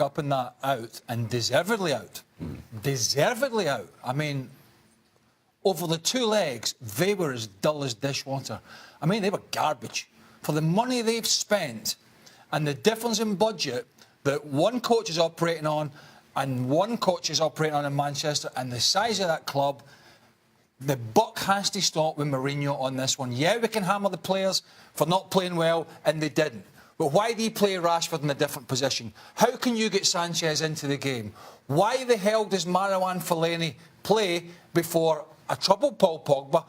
up in that out, and deservedly out. Deservedly out. I mean, over the 2 legs, they were as dull as dishwater. I mean, they were garbage. For the money they've spent and the difference in budget that one coach is operating on and one coach is operating on in Manchester, and the size of that club, the buck has to stop with Mourinho on this one. Yeah, we can hammer the players for not playing well, and they didn't. But why do you play Rashford in a different position? How can you get Sanchez into the game? Why the hell does Marouane Fellaini play before a troubled Paul Pogba,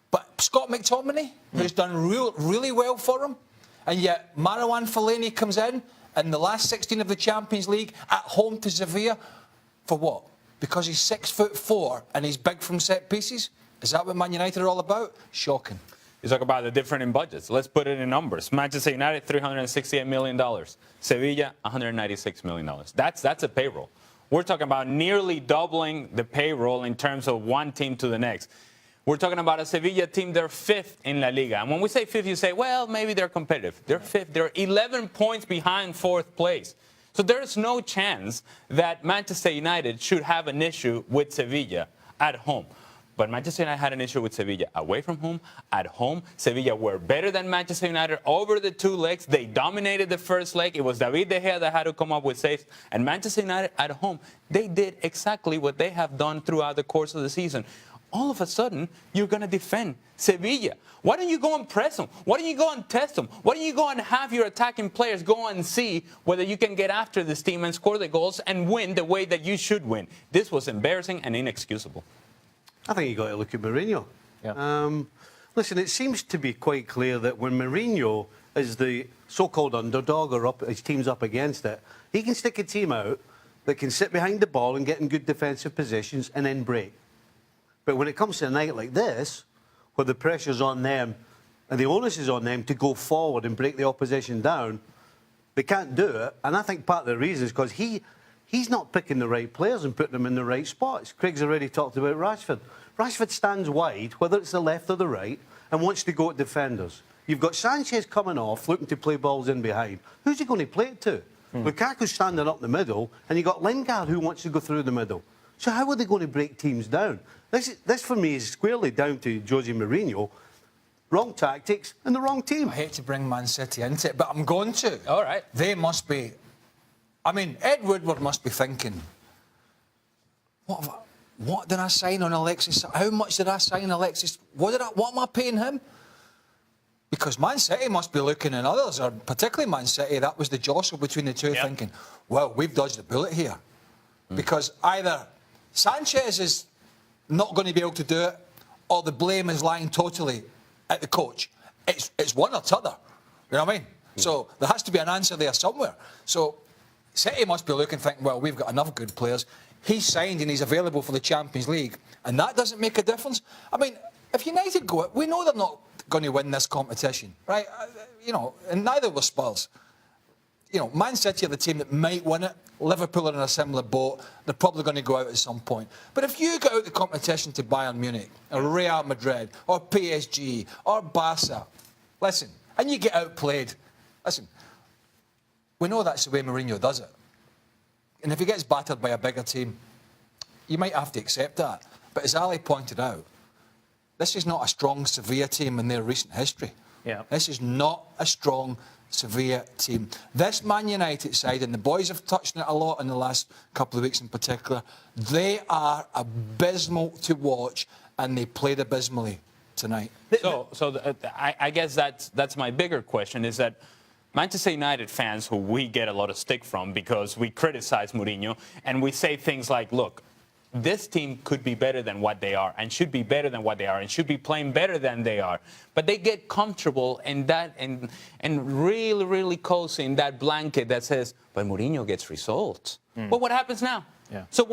but Scott McTominay, who's done really well for him, and yet Marouane Fellaini comes in the last 16 of the Champions League at home to Sevilla for what? Because he's 6'4" and he's big from set pieces? Is that what Man United are all about? Shocking. You talk about the difference in budgets. Let's put it in numbers. Manchester United, $368 million. Sevilla, $196 million. That's a payroll. We're talking about nearly doubling the payroll in terms of one team to the next. We're talking about a Sevilla team, they're 5th in La Liga. And when we say 5th, you say, well, maybe they're competitive. They're 5th. They're 11 points behind 4th place. So there's no chance that Manchester United should have an issue with Sevilla at home. But Manchester United had an issue with Sevilla away from home, at home. Sevilla were better than Manchester United over the 2 legs. They dominated the first leg. It was David De Gea that had to come up with saves. And Manchester United at home, they did exactly what they have done throughout the course of the season. All of a sudden, you're going to defend Sevilla. Why don't you go and press them? Why don't you go and test them? Why don't you go and have your attacking players go and see whether you can get after this team and score the goals and win the way that you should win? This was embarrassing and inexcusable. I think you got to look at Mourinho. Yeah. Listen, it seems to be quite clear that when Mourinho is the so-called underdog or his team's up against it, he can stick a team out that can sit behind the ball and get in good defensive positions and then break. But when it comes to a night like this, where the pressure's on them and the onus is on them to go forward and break the opposition down, they can't do it. And I think part of the reason is because he's not picking the right players and putting them in the right spots. Craig's already talked about Rashford. Rashford stands wide, whether it's the left or the right, and wants to go at defenders. You've got Sanchez coming off, looking to play balls in behind. Who's he going to play it to? Lukaku's standing up the middle, and you've got Lingard who wants to go through the middle. So how are they going to break teams down? This for me, is squarely down to Jose Mourinho. Wrong tactics and the wrong team. I hate to bring Man City into it, but I'm going to. All right. They must be... I mean, Ed Woodward must be thinking, what did I sign on Alexis? How much did I sign Alexis? What am I paying him? Because Man City must be looking, and others, or particularly Man City, that was the jostle between the two, thinking, well, we've dodged a bullet here. Because either Sanchez is not going to be able to do it, or the blame is lying totally at the coach. It's one or t'other. You know what I mean? So there has to be an answer there somewhere. So City must be looking, thinking, well, we've got enough good players. He's signed and he's available for the Champions League, and that doesn't make a difference. I mean, if United go it, we know they're not going to win this competition, right? You know, and neither will Spurs. You know, Man City are the team that might win it. Liverpool are in a similar boat. They're probably going to go out at some point. But if you go out the competition to Bayern Munich, or Real Madrid, or PSG, or Barca, listen, and you get outplayed, listen, we know that's the way Mourinho does it. And if he gets battered by a bigger team, you might have to accept that. But as Ali pointed out, this is not a strong Sevilla team in their recent history. Yeah. This is not a strong Sevilla team. This Man United side, and the boys have touched on it a lot in the last couple of weeks in particular, they are abysmal to watch, and they played abysmally tonight. I guess that's my bigger question, is that Manchester United fans, who we get a lot of stick from because we criticize Mourinho and we say things like, look, this team could be better than what they are and should be better than what they are and should be playing better than they are. But they get comfortable in that and really, really cozy in that blanket that says, but Mourinho gets results. Well, what happens now? Yeah. So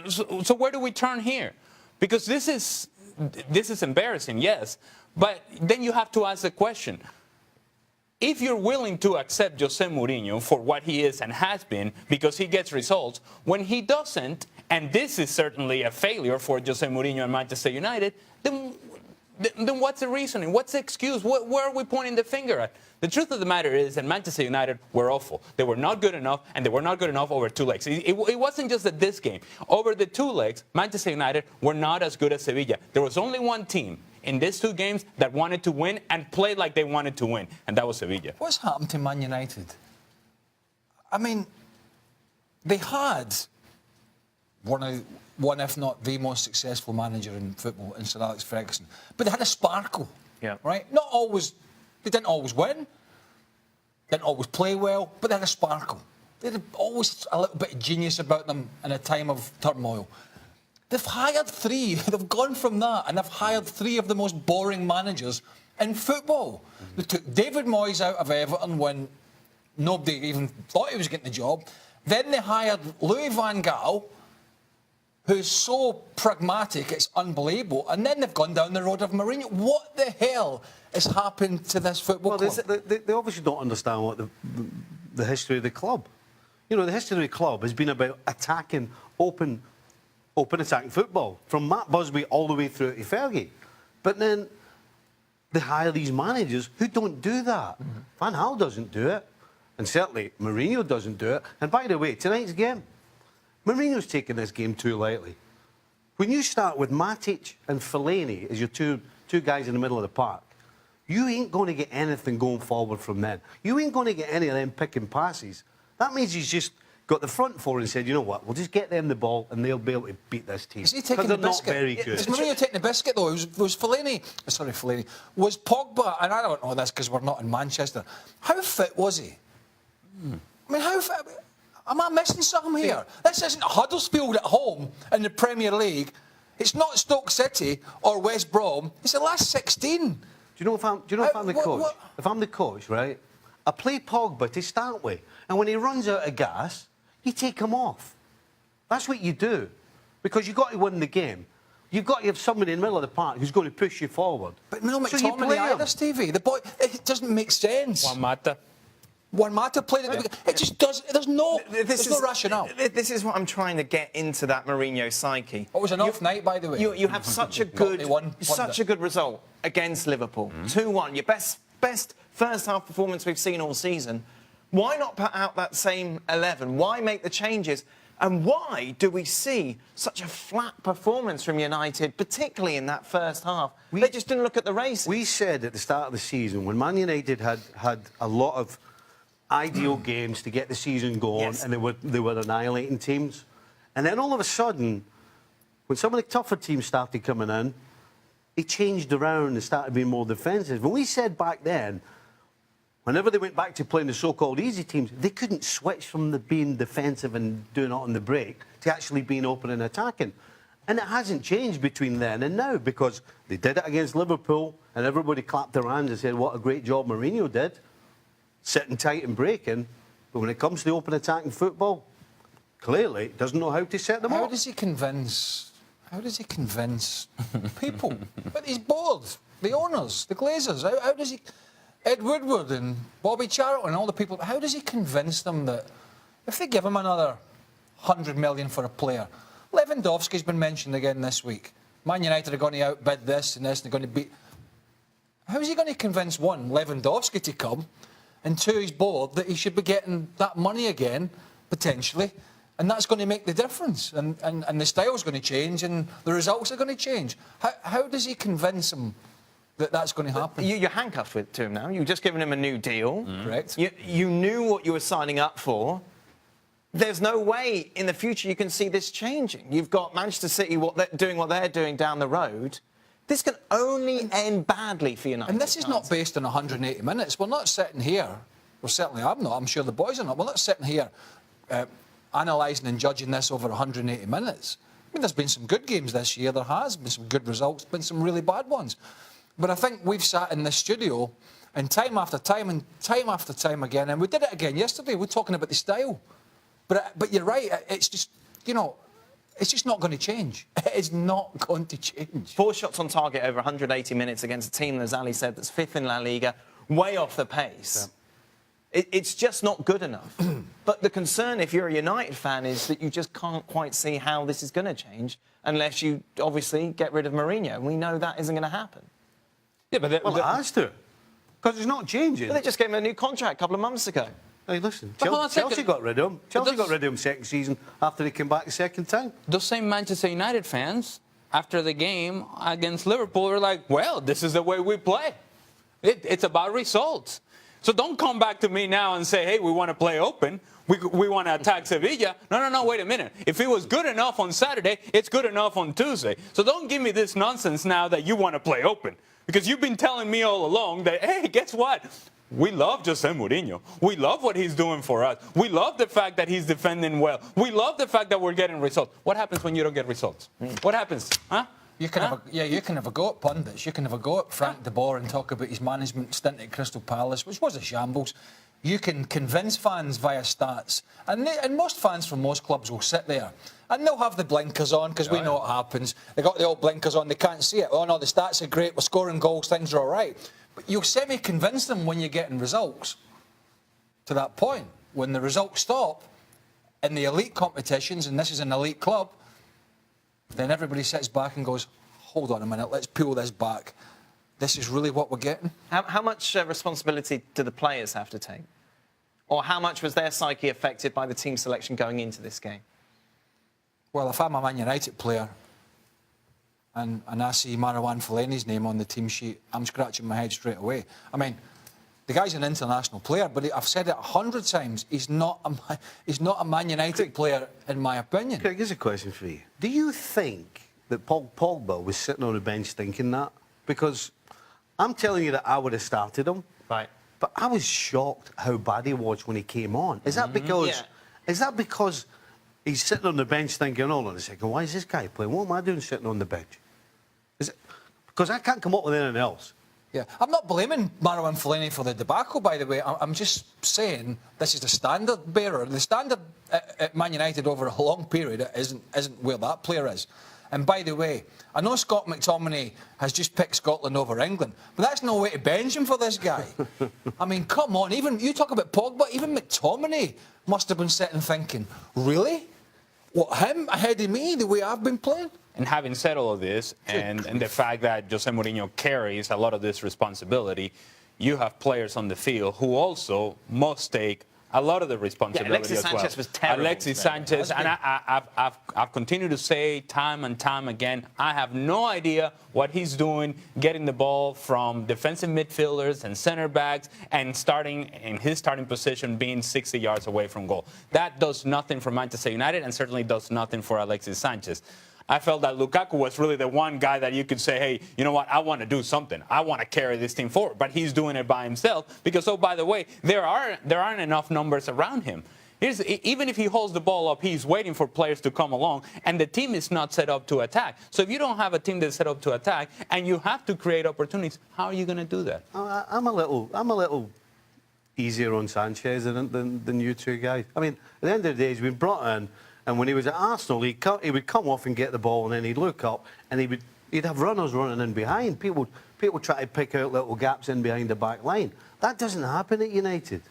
so where do we turn here? Because this is embarrassing, yes. But then you have to ask the question, if you're willing to accept Jose Mourinho for what he is and has been because he gets results, when he doesn't, and this is certainly a failure for Jose Mourinho and Manchester United, then then what's the reasoning? What's the excuse? Where are we pointing the finger at? The truth of the matter is that Manchester United were awful. They were not good enough, and they were not good enough over 2 legs. It wasn't just at this game. Over the 2 legs, Manchester United were not as good as Sevilla. There was only one team in these 2 games that wanted to win and played like they wanted to win, and that was Sevilla. What's happened to Man United? I mean, they had one, if not the most successful manager in football in Sir Alex Ferguson. But they had a sparkle, right? They didn't always win, didn't always play well, but they had a sparkle. They had always a little bit of genius about them in a time of turmoil. They've hired 3. They've gone from that, and they've hired 3 of the most boring managers in football. They took David Moyes out of Everton when nobody even thought he was getting the job. Then they hired Louis van Gaal, who's so pragmatic, it's unbelievable. And then they've gone down the road of Mourinho. What the hell has happened to this football club? They obviously don't understand what the history of the club. You know, the history of the club has been about attacking, open attacking football, from Matt Busby all the way through to Fergie. But then they hire these managers who don't do that. Van Gaal doesn't do it, and certainly Mourinho doesn't do it. And by the way, tonight's game, Mourinho's taking this game too lightly. When you start with Matic and Fellaini as your two guys in the middle of the park, you ain't going to get anything going forward from them. You ain't going to get any of them picking passes. That means he's just got the front 4 and said, you know what, we'll just get them the ball and they'll be able to beat this team. Is he taking the biscuit? They're not very good. Is Mourinho taking the biscuit, though? Was Fellaini... Sorry, Fellaini. Was Pogba... And I don't know this because we're not in Manchester. How fit was he? I mean, how fit... Am I missing something here? This isn't Huddersfield at home in the Premier League. It's not Stoke City or West Brom. It's the last 16. Do you know if I'm the coach? If I'm the coach, right, I play Pogba to start with, and when he runs out of gas, you take him off. That's what you do, because you've got to win the game. You've got to have somebody in the middle of the park who's going to push you forward. But no So you McTominay play either, him. Stevie. The boy, it doesn't make sense. Juan Mata. Juan Mata played it. It just does. There's no rationale. This is what I'm trying to get into that Mourinho psyche. It was an off night, by the way. You have such a good, a good result against Liverpool. 2-1, your best first half performance we've seen all season. Why not put out that same 11? Why make the changes? And why do we see such a flat performance from United, particularly in that first half? They just didn't look at the race. We said at the start of the season, when Man United had a lot of ideal games to get the season going, and they were annihilating teams. And then all of a sudden, when some of the tougher teams started coming in, he changed around and started being more defensive. And we said back then, whenever they went back to playing the so-called easy teams, they couldn't switch from being defensive and doing it on the break to actually being open and attacking. And it hasn't changed between then and now, because they did it against Liverpool and everybody clapped their hands and said what a great job Mourinho did, sitting tight and breaking. But when it comes to open attacking football, clearly he doesn't know how to set them up. How does he convince people? But he's bored. The owners, the Glazers. How does he... Ed Woodward and Bobby Charlton and all the people, how does he convince them that if they give him another 100 million for a player... Lewandowski's been mentioned again this week. Man United are going to outbid this and this, and they're going to beat... How's he going to convince, one, Lewandowski to come, and two, he's bored that he should be getting that money again, potentially, and that's going to make the difference, and the style's going to change, and the results are going to change. How does he convince him that that's going to happen? You're handcuffed to him now. You've just given him a new deal. Correct. You knew what you were signing up for. There's no way in the future you can see this changing. You've got Manchester City doing what they're doing down the road. This can only end badly for United. And this is not based on 180 minutes. We're not sitting here, well, certainly I'm not, I'm sure the boys are not, we're not sitting here analysing and judging this over 180 minutes. I mean, there's been some good games this year, there has been some good results, been some really bad ones. But I think we've sat in this studio and time after time again, and we did it again yesterday, we're talking about the style. But you're right, it's just, you know, it's just not going to change. It is not going to change. 4 shots on target over 180 minutes against a team, as Ali said, that's 5th in La Liga, way off the pace. Yeah. It's just not good enough. But the concern, if you're a United fan, is that you just can't quite see how this is going to change unless you obviously get rid of Mourinho. And we know that isn't going to happen. Yeah, but Well, it has to. Because it's not changing. But they just gave him a new contract a couple of months ago. Hey, listen, But hold on a Chelsea second. got rid of him. Chelsea those- got rid of him second season after he came back the second time. those same Manchester United fans, after the game against Liverpool, were like, well, this is the way we play. It's about results. So don't come back to me now and say, hey, we want to play open. We want to attack Sevilla. No, wait a minute. If it was good enough on Saturday, it's good enough on Tuesday. So don't give me this nonsense now that you want to play open. Because you've been telling me all along that, hey, guess what? We love Jose Mourinho. We love what he's doing for us. We love the fact that he's defending well. We love the fact that we're getting results. What happens when you don't get results? What happens? Huh? You can have a go at pundits. You can have a go at Frank de Boer and talk about his management stint at Crystal Palace, which was a shambles. You can convince fans via stats, and most fans from most clubs will sit there and they'll have the blinkers on because we know what happens. They got the old blinkers on, they can't see it. Oh no, the stats are great. We're scoring goals. Things are all right. But you'll semi-convince them when you're getting results. To that point, when the results stop in the elite competitions, and this is an elite club, then everybody sits back and goes, hold on a minute, let's peel this back. This is really what we're getting. How much responsibility do the players have to take? Or how much was their psyche affected by the team selection going into this game? Well, if I'm a Man United player and I see Marouane Fellaini's name on the team sheet, I'm scratching my head straight away. I mean, the guy's an international player, but I've said it 100 times, he's not a Man United player, in my opinion. Craig, here's a question for you. Do you think that Paul Pogba was sitting on the bench thinking that? Because I'm telling you that I would have started him. Right. But I was shocked how bad he was when he came on. Is that because... Yeah. Is that because he's sitting on the bench thinking, hold on a second, why is this guy playing? What am I doing sitting on the bench? Is it... Because I can't come up with anything else. Yeah, I'm not blaming Marouane Fellaini for the debacle, by the way. I'm just saying this is the standard bearer. The standard at Man United over a long period isn't where that player is. And by the way, I know Scott McTominay has just picked Scotland over England, but that's no way to bench him for this guy. I mean, come on, even you talk about Pogba, even McTominay must have been sitting thinking, really? What, him ahead of me, the way I've been playing? And having said all of this, and the fact that Jose Mourinho carries a lot of this responsibility, you have players on the field who also must take a lot of the responsibility Alexis as well. Sanchez was terrible. Alexis Sanchez, and I've continued to say time and time again, I have no idea what he's doing, getting the ball from defensive midfielders and center backs and starting in his starting position being 60 yards away from goal. That does nothing for Manchester United and certainly does nothing for Alexis Sanchez. I felt that Lukaku was really the one guy that you could say, hey, you know what, I want to do something. I want to carry this team forward. But he's doing it by himself because, oh, by the way, there aren't enough numbers around him. Even if he holds the ball up, he's waiting for players to come along, and the team is not set up to attack. So if you don't have a team that's set up to attack and you have to create opportunities, how are you going to do that? I'm a little easier on Sanchez than you two guys. I mean, at the end of the day, he's been brought in, and when he was at Arsenal, he would come off and get the ball, and then he'd look up, and he'd have runners running in behind. People try to pick out little gaps in behind the back line. That doesn't happen at United.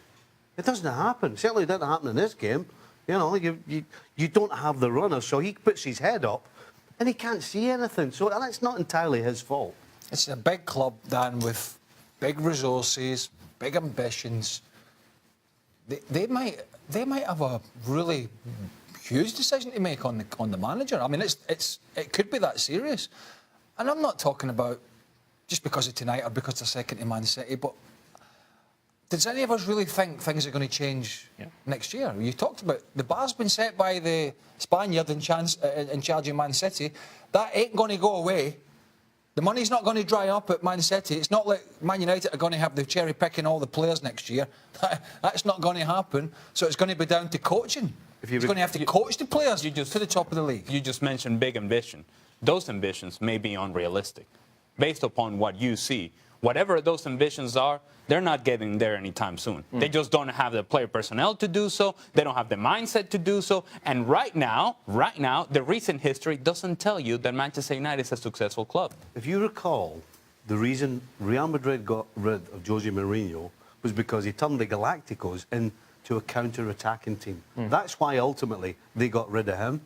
It doesn't happen. Certainly didn't happen in this game. You know, you don't have the runner, so he puts his head up, and he can't see anything. So that's not entirely his fault. It's a big club, Dan, with big resources, big ambitions. They might have a really huge decision to make on the manager. I mean, it could be that serious. And I'm not talking about just because of tonight or because they're second to Man City, but does any of us really think things are going to change next year? You talked about the bar's been set by the Spaniard in charge of Man City. That ain't going to go away. The money's not going to dry up at Man City. It's not like Man United are going to have the cherry picking all the players next year. That's not going to happen. So it's going to be down to coaching. He's going to have to coach the players to the top of the league. You just mentioned big ambition. Those ambitions may be unrealistic. Based upon what you see, whatever those ambitions are, they're not getting there anytime soon. They just don't have the player personnel to do so. They don't have the mindset to do so. And right now, the recent history doesn't tell you that Manchester United is a successful club. If you recall, the reason Real Madrid got rid of Jose Mourinho was because he turned the Galacticos into a counter-attacking team. That's why ultimately they got rid of him.